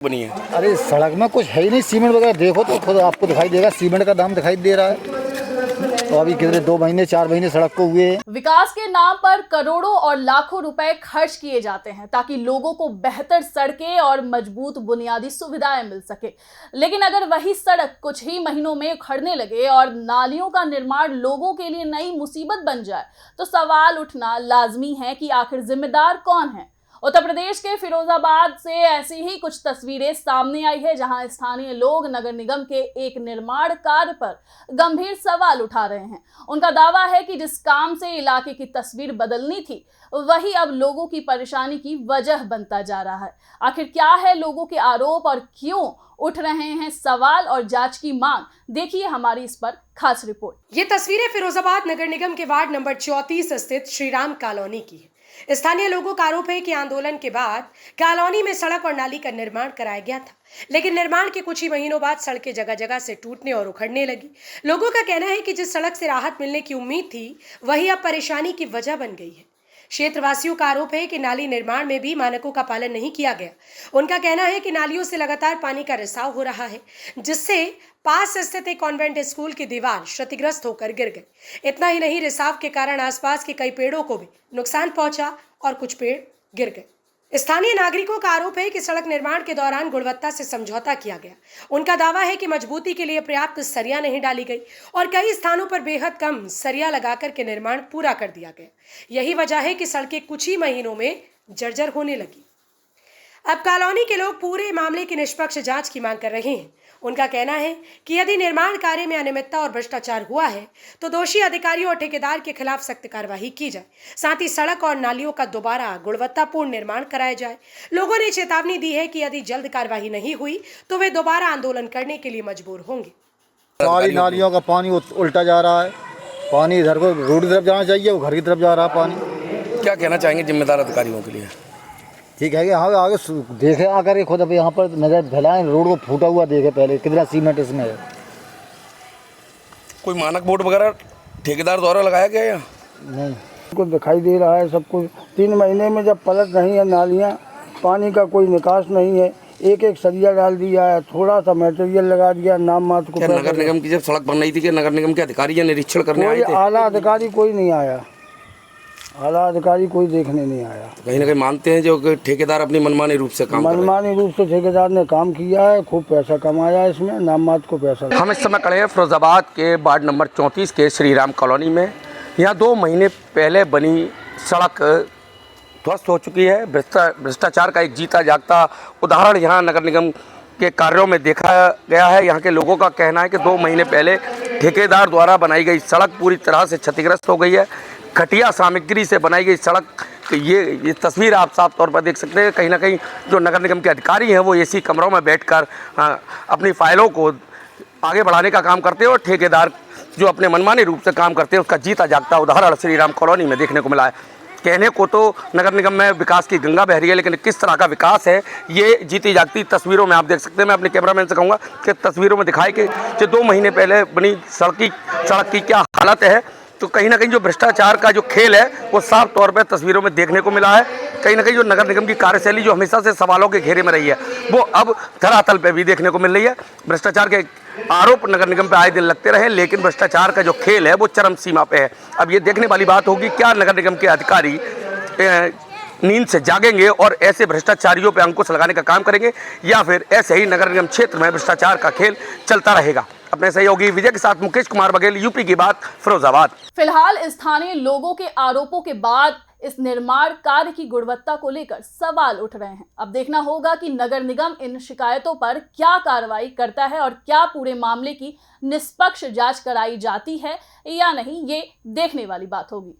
बनी है। अरे सड़क में कुछ है ही नहीं, सीमेंट वगैरह देखो तो खुद आपको दिखाई देगा, सीमेंट का दाम दिखाई दे रहा है। तो अभी कितने 2 महीने 4 महीने सड़क को हुए। विकास के नाम पर करोड़ों और लाखों रुपए खर्च किए जाते हैं ताकि लोगों को बेहतर सड़कें और मजबूत बुनियादी सुविधाएं मिल सके, लेकिन अगर वही सड़क कुछ ही महीनों में उखड़ने लगे और नालियों का निर्माण लोगों के लिए नई मुसीबत बन जाए तो सवाल उठना लाजमी है कि आखिर जिम्मेदार कौन है। उत्तर प्रदेश के फिरोजाबाद से ऐसी ही कुछ तस्वीरें सामने आई है जहां स्थानीय लोग नगर निगम के एक निर्माण कार्य पर गंभीर सवाल उठा रहे हैं। उनका दावा है कि जिस काम से इलाके की तस्वीर बदलनी थी वही अब लोगों की परेशानी की वजह बनता जा रहा है। आखिर क्या है लोगों के आरोप और क्यों उठ रहे हैं सवाल और जांच की मांग, देखिए हमारी इस पर खास रिपोर्ट। ये तस्वीरें फिरोजाबाद नगर निगम के वार्ड नंबर 34 स्थित श्रीराम कॉलोनी की है। स्थानीय लोगों का आरोप है कि आंदोलन के बाद कॉलोनी में सड़क और नाली का निर्माण कराया गया था, लेकिन निर्माण के कुछ ही महीनों बाद सड़कें जगह जगह से टूटने और उखड़ने लगी। लोगों का कहना है कि जिस सड़क से राहत मिलने की उम्मीद थी वही अब परेशानी की वजह बन गई है। क्षेत्रवासियों का आरोप है कि नाली निर्माण में भी मानकों का पालन नहीं किया गया। उनका कहना है कि नालियों से लगातार पानी का रिसाव हो रहा है, जिससे पास स्थित एक कॉन्वेंट स्कूल की दीवार क्षतिग्रस्त होकर गिर गई। इतना ही नहीं, रिसाव के कारण आसपास के कई पेड़ों को भी नुकसान पहुंचा और कुछ पेड़ गिर गए। स्थानीय नागरिकों का आरोप है कि सड़क निर्माण के दौरान गुणवत्ता से समझौता किया गया। उनका दावा है कि मजबूती के लिए पर्याप्त सरिया नहीं डाली गई और कई स्थानों पर बेहद कम सरिया लगाकर के निर्माण पूरा कर दिया गया। यही वजह है कि सड़कें कुछ ही महीनों में जर्जर होने लगी। अब कॉलोनी के लोग पूरे मामले की निष्पक्ष जांच की मांग कर रहे हैं। उनका कहना है कि यदि निर्माण कार्य में अनियमितता और भ्रष्टाचार हुआ है तो दोषी अधिकारियों और ठेकेदार के खिलाफ सख्त कार्रवाई की जाए। साथ ही सड़क और नालियों का दोबारा गुणवत्तापूर्ण निर्माण कराया जाए। लोगों ने चेतावनी दी है कि यदि जल्द कार्रवाई नहीं हुई तो वे दोबारा आंदोलन करने के लिए मजबूर होंगे। सारी नालियों का पानी उल्टा जा रहा है, पानी इधर को रोड की तरफ जाना चाहिए, वो घर की तरफ जा रहा है पानी। क्या कहना चाहेंगे जिम्मेदार अधिकारियों के लिए? ठीक है कि हाँ आगे देखे आकर के खुद अब यहाँ पर नजर फैलाएं, रोड को फूटा हुआ देखे पहले कितना सीमेंट इसमें है। कोई मानक बोर्ड वगैरह ठेकेदार द्वारा लगाया गया या नहीं? कुछ दिखाई दे रहा है सब कुछ। 3 महीने में जब पलट नहीं है नालियाँ, पानी का कोई निकास नहीं है, एक एक सरिया डाल दिया है, थोड़ा सा मटेरियल लगा दिया, नाम मात्र को। नगर निगम की जब सड़क बन रही थी कि नगर निगम के अधिकारी या निरीक्षण करने आए थे? आला अधिकारी कोई नहीं आया, आला अधिकारी कोई देखने नहीं आया। कहीं ना कहीं मानते हैं जो कि ठेकेदार अपनी मनमानी रूप से मनमानी रूप से ठेकेदार ने काम किया है, खूब पैसा कमाया है इसमें, नाम मात्र को पैसा। हम इस समय खड़े हैं फिरोजाबाद के वार्ड नंबर 34 के श्रीराम कॉलोनी में। यहाँ 2 महीने पहले बनी सड़क ध्वस्त हो चुकी है। भ्रष्टाचार का एक जीता जागता उदाहरण यहाँ नगर निगम के कार्यों में देखा गया है। यहाँ के लोगों का कहना है कि 2 महीने पहले ठेकेदार द्वारा बनाई गई सड़क पूरी तरह से क्षतिग्रस्त हो गई है। घटिया सामग्री से बनाई गई सड़क, ये तस्वीर आप साफ तौर पर देख सकते हैं। कहीं ना कहीं जो नगर निगम के अधिकारी हैं वो एसी कमरों में बैठकर अपनी फाइलों को आगे बढ़ाने का काम करते हैं और ठेकेदार जो अपने मनमानी रूप से काम करते हैं उसका जीता जागता उदाहरण श्रीराम कॉलोनी में देखने को मिला है। कहने को तो नगर निगम में विकास की गंगा बह रही है, लेकिन किस तरह का विकास है ये जीती जागती तस्वीरों में आप देख सकते हैं। मैं अपने कैमरामैन से कहूँगा कि तस्वीरों में दिखाए कि जो 2 महीने पहले बनी सड़क की क्या हालत है। तो कहीं ना कहीं जो भ्रष्टाचार का जो खेल है वो साफ तौर पर तस्वीरों में देखने को मिला है। कहीं ना कहीं जो नगर निगम की कार्यशैली जो हमेशा से सवालों के घेरे में रही है वो अब धरातल पे भी देखने को मिल रही है। भ्रष्टाचार के आरोप नगर निगम पे आए दिन लगते रहे, लेकिन भ्रष्टाचार का जो खेल है वो चरम सीमा पे है। अब ये देखने वाली बात होगी क्या नगर निगम के अधिकारी नींद से जागेंगे और ऐसे भ्रष्टाचारियों पे अंकुश लगाने का काम करेंगे या फिर ऐसे ही नगर निगम क्षेत्र में भ्रष्टाचार का खेल चलता रहेगा। अपने सहयोगी विजय के साथ मुकेश कुमार बघेल, यूपी की बात, फिरोजाबाद। फिलहाल स्थानीय लोगों के आरोपों के बाद इस निर्माण कार्य की गुणवत्ता को लेकर सवाल उठ रहे हैं। अब देखना होगा कि नगर निगम इन शिकायतों पर क्या कार्रवाई करता है और क्या पूरे मामले की निष्पक्ष जांच कराई जाती है या नहीं, ये देखने वाली बात होगी।